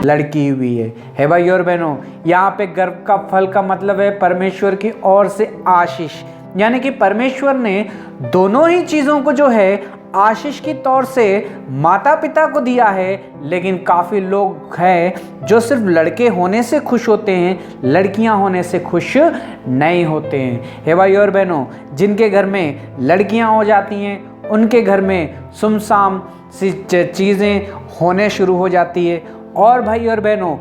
लड़की हुई है भाई और बहनों। यहाँ पे गर्भ का फल का मतलब है परमेश्वर की ओर से आशीष, यानी कि परमेश्वर ने दोनों ही चीज़ों को जो है आशीष की तौर से माता पिता को दिया है। लेकिन काफ़ी लोग हैं जो सिर्फ लड़के होने से खुश होते हैं, लड़कियां होने से खुश नहीं होते हैं। हे भाई और बहनों, जिनके घर में लड़कियां हो जाती हैं उनके घर में सुमसाम सी चीज़ें होने शुरू हो जाती है। और भाई और बहनों,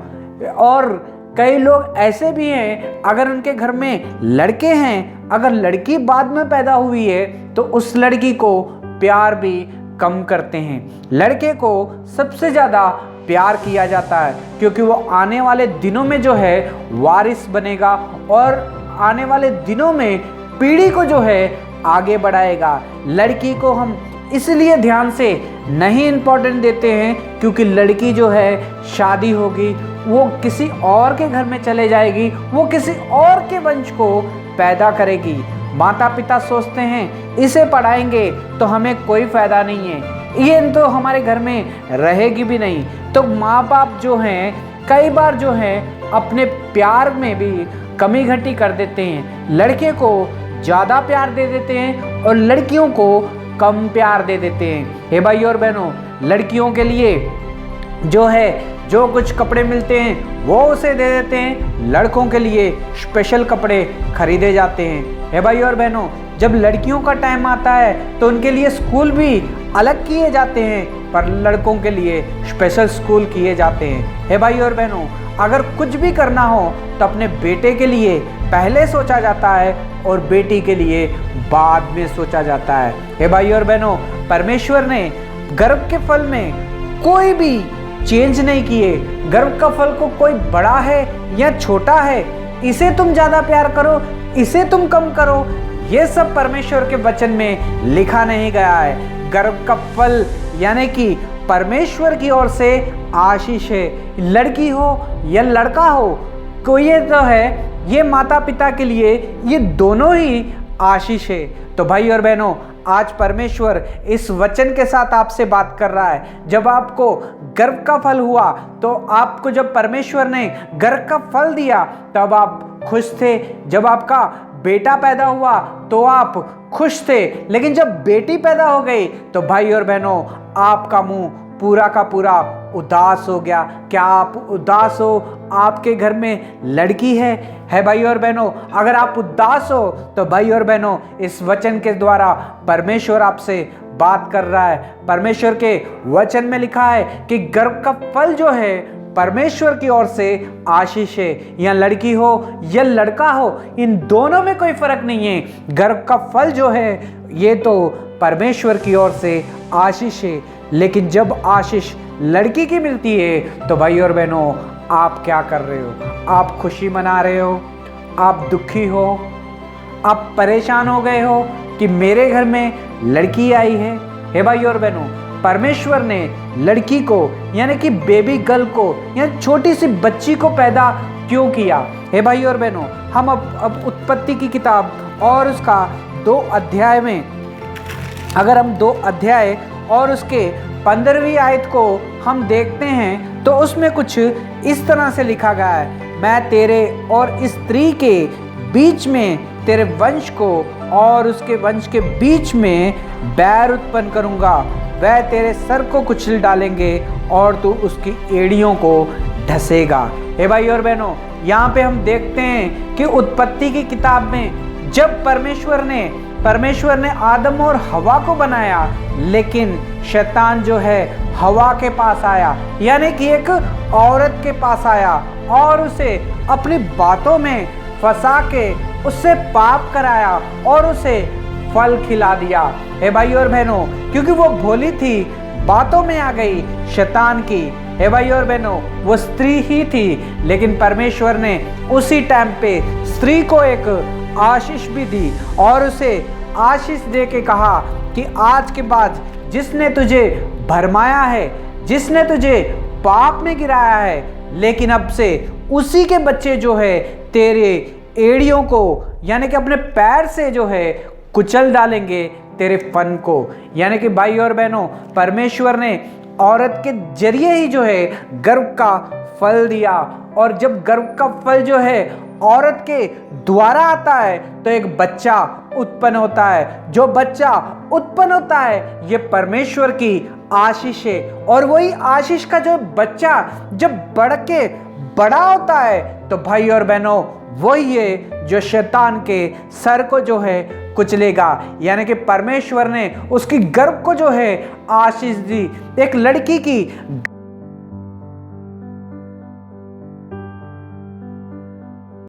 और कई लोग ऐसे भी हैं अगर उनके घर में लड़के हैं, अगर लड़की बाद में पैदा हुई है तो उस लड़की को प्यार भी कम करते हैं। लड़के को सबसे ज़्यादा प्यार किया जाता है क्योंकि वो आने वाले दिनों में जो है वारिस बनेगा और आने वाले दिनों में पीढ़ी को जो है आगे बढ़ाएगा। लड़की को हम इसलिए ध्यान से नहीं इम्पोर्टेंट देते हैं क्योंकि लड़की जो है शादी होगी, वो किसी और के घर में चले जाएगी, वो किसी और के वंश को पैदा करेगी। माता पिता सोचते हैं इसे पढ़ाएंगे तो हमें कोई फ़ायदा नहीं है, ये तो हमारे घर में रहेगी भी नहीं। तो माँ बाप जो हैं कई बार जो है अपने प्यार में भी कमी घटी कर देते हैं। लड़के को ज़्यादा प्यार दे देते हैं और लड़कियों को कम प्यार दे देते हैं। हे भाई और बहनों, लड़कियों के लिए जो है जो कुछ कपड़े मिलते हैं वो उसे दे देते हैं, लड़कों के लिए स्पेशल कपड़े खरीदे जाते हैं। हे भाई और बहनों, जब लड़कियों का टाइम आता है तो उनके लिए स्कूल भी अलग किए जाते हैं, पर लड़कों के लिए स्पेशल स्कूल किए जाते हैं। हे भाई और बहनों, अगर कुछ भी करना हो तो अपने बेटे के लिए पहले सोचा जाता है और बेटी के लिए बाद में सोचा जाता है। हे भाई और बहनों, परमेश्वर ने गर्भ के फल में कोई भी चेंज नहीं किए। गर्भ का फल को कोई बड़ा है या छोटा है, इसे तुम ज़्यादा प्यार करो, इसे तुम कम करो, ये सब परमेश्वर के वचन में लिखा नहीं गया है। गर्भ का फल यानी कि परमेश्वर की ओर से आशीष है। लड़की हो या लड़का हो, कोई ये तो है, ये माता पिता के लिए ये दोनों ही आशीष है। तो भाई और बहनों, आज परमेश्वर इस वचन के साथ आपसे बात कर रहा है। जब आपको गर्भ का फल हुआ तो आपको जब परमेश्वर ने गर्भ का फल दिया तब आप खुश थे। जब आपका बेटा पैदा हुआ तो आप खुश थे, लेकिन जब बेटी पैदा हो गई तो भाई और बहनों आपका मुंह पूरा का पूरा उदास हो गया। क्या आप उदास हो? आपके घर में लड़की है भाई और बहनों? अगर आप उदास हो तो भाई और बहनों, इस वचन के द्वारा परमेश्वर आपसे बात कर रहा है। परमेश्वर के वचन में लिखा है कि गर्भ का फल जो है परमेश्वर की ओर से आशीष है। या लड़की हो या लड़का हो, इन दोनों में कोई फर्क नहीं है। गर्भ का फल जो है ये तो परमेश्वर की ओर से आशीष है। लेकिन जब आशीष लड़की की मिलती है तो भाई और बहनों, आप क्या कर रहे हो? आप खुशी मना रहे हो? आप दुखी हो? आप परेशान हो गए हो कि मेरे घर में लड़की आई है? हे भाई और बहनों, परमेश्वर ने लड़की को यानी कि बेबी गर्ल को या छोटी सी बच्ची को पैदा क्यों किया? हे भाई और बहनों, हम अब उत्पत्ति की किताब और उसका 2 अध्याय में, अगर हम 2 अध्याय और उसके 15वीं आयत को हम देखते हैं तो उसमें कुछ इस तरह से लिखा गया है, मैं तेरे और स्त्री के बीच में तेरे वंश को और उसके वंश के बीच में बैर उत्पन्न करूंगा, वह तेरे सर को कुचल डालेंगे और तू उसकी एड़ियों को ढसेगा। हे भाई और बहनों, यहाँ पे हम देखते हैं कि उत्पत्ति की किताब में जब परमेश्वर ने आदम और हवा को बनाया, लेकिन शैतान जो है हवा के पास आया, यानी कि एक औरत के पास आया और उसे अपनी बातों में फंसा के उससे पाप कराया और उसे फल खिला दिया। हे भाई और बहनों, क्योंकि वो भोली थी, बातों में आ गई शैतान की। हे भाई और बहनों, वो स्त्री ही थी, लेकिन परमेश्वर ने उसी टाइम पे स्त्री को एक आशीष भी दी और उसे आशीष दे के कहा कि आज के बाद जिसने तुझे भरमाया है, जिसने तुझे पाप में गिराया है, लेकिन अब से उसी के बच्चे जो है तेरे एड़ियों को यानी कि अपने पैर से जो है कुचल डालेंगे तेरे फन को। यानी कि भाई और बहनों, परमेश्वर ने औरत के जरिए ही जो है गर्भ का फल दिया। और जब गर्भ का फल जो है औरत के द्वारा आता है तो एक बच्चा उत्पन्न होता है। जो बच्चा उत्पन्न होता है ये परमेश्वर की आशीष है। और वही आशीष का जो बच्चा जब बढ़ के बड़ा होता है तो भाई और बहनों वही है जो शैतान के सर को जो है कुचलेगा। यानी कि परमेश्वर ने उसकी गर्भ को जो है आशीष दी। एक लड़की की